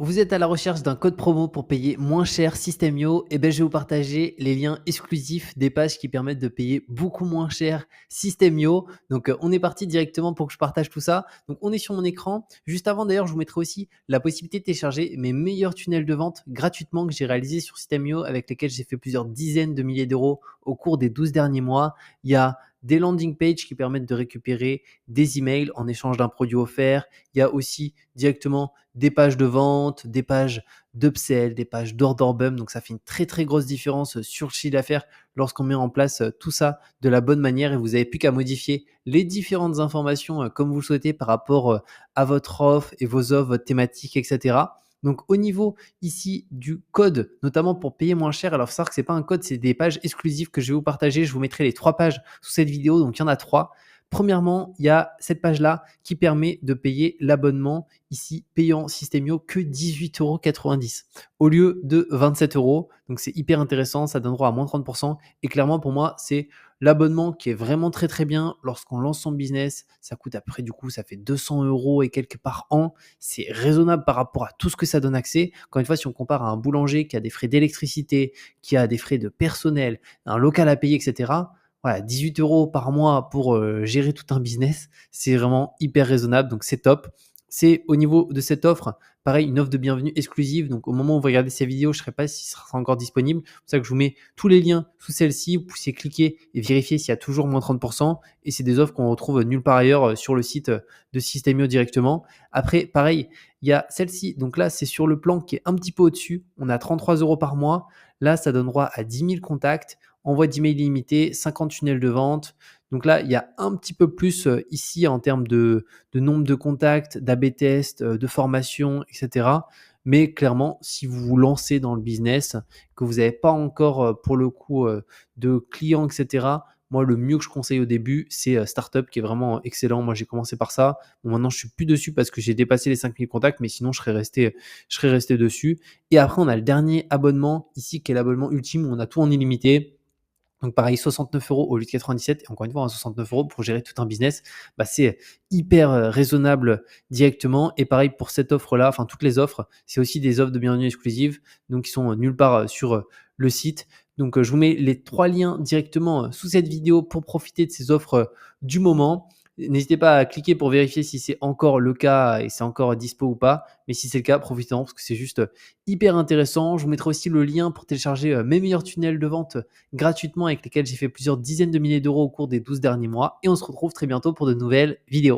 Vous êtes à la recherche d'un code promo pour payer moins cher System.io? Eh ben, je vais vous partager les liens exclusifs des pages qui permettent de payer beaucoup moins cher System.io. Donc, on est parti directement pour que je partage tout ça. Donc, on est sur mon écran. Juste avant, d'ailleurs, je vous mettrai aussi la possibilité de télécharger mes meilleurs tunnels de vente gratuitement que j'ai réalisés sur System.io, avec lesquels j'ai fait plusieurs dizaines de milliers d'euros au cours des 12 derniers mois. Il y a des landing pages qui permettent de récupérer des emails en échange d'un produit offert. Il y a aussi directement des pages de vente, des pages d'upsell, des pages d'order bump. Donc, ça fait une très, très grosse différence sur le chiffre d'affaires lorsqu'on met en place tout ça de la bonne manière, et vous n'avez plus qu'à modifier les différentes informations comme vous le souhaitez par rapport à votre offre et vos offres, votre thématique, etc. Donc, au niveau ici du code, notamment pour payer moins cher, alors il faut savoir que ce n'est pas un code, c'est des pages exclusives que je vais vous partager. Je vous mettrai les 3 pages sous cette vidéo, donc il y en a 3. Premièrement, il y a cette page-là qui permet de payer l'abonnement ici payant System.io que 18,90 € au lieu de 27 €. Donc c'est hyper intéressant, ça donne droit à moins 30%. Et clairement, pour moi, c'est l'abonnement qui est vraiment très très bien lorsqu'on lance son business. Ça coûte à peu près, du coup, ça fait 200 € et quelques par an. C'est raisonnable par rapport à tout ce que ça donne accès. Encore une fois, si on compare à un boulanger qui a des frais d'électricité, qui a des frais de personnel, un local à payer, etc. Voilà, 18 € par mois pour gérer tout un business, c'est vraiment hyper raisonnable, donc c'est top. C'est au niveau de cette offre, pareil, une offre de bienvenue exclusive. Donc, au moment où vous regardez ces vidéos, je ne sais pas si ça sera encore disponible. C'est pour ça que je vous mets tous les liens sous celle-ci. Vous pouvez cliquer et vérifier s'il y a toujours moins 30%. Et c'est des offres qu'on retrouve nulle part ailleurs sur le site de System.io directement. Après, pareil, il y a celle-ci. Donc là, c'est sur le plan qui est un petit peu au-dessus. On a 33 € par mois. Là, ça donne droit à 10 000 contacts, envoi d'email illimité, 50 tunnels de vente. Donc là, il y a un petit peu plus ici en termes de nombre de contacts, d'AB test, de formation, etc. Mais clairement, si vous vous lancez dans le business, que vous n'avez pas encore pour le coup de clients, etc., moi, le mieux que je conseille au début, c'est Startup, qui est vraiment excellent. Moi, j'ai commencé par ça. Bon, maintenant, je suis plus dessus parce que j'ai dépassé les 5000 contacts, mais sinon, je serais resté dessus. Et après, on a le dernier abonnement ici, qui est l'abonnement ultime, où on a tout en illimité. Donc pareil, 69 € au lieu de 97, et encore une fois, à 69 € pour gérer tout un business, bah, c'est hyper raisonnable directement. Et pareil pour cette offre-là, enfin toutes les offres, c'est aussi des offres de bienvenue exclusives, donc qui sont nulle part sur le site. Donc je vous mets les 3 liens directement sous cette vidéo pour profiter de ces offres du moment. N'hésitez pas à cliquer pour vérifier si c'est encore le cas et c'est encore dispo ou pas. Mais si c'est le cas, profitez-en parce que c'est juste hyper intéressant. Je vous mettrai aussi le lien pour télécharger mes meilleurs tunnels de vente gratuitement, avec lesquels j'ai fait plusieurs dizaines de milliers d'euros au cours des 12 derniers mois. Et on se retrouve très bientôt pour de nouvelles vidéos.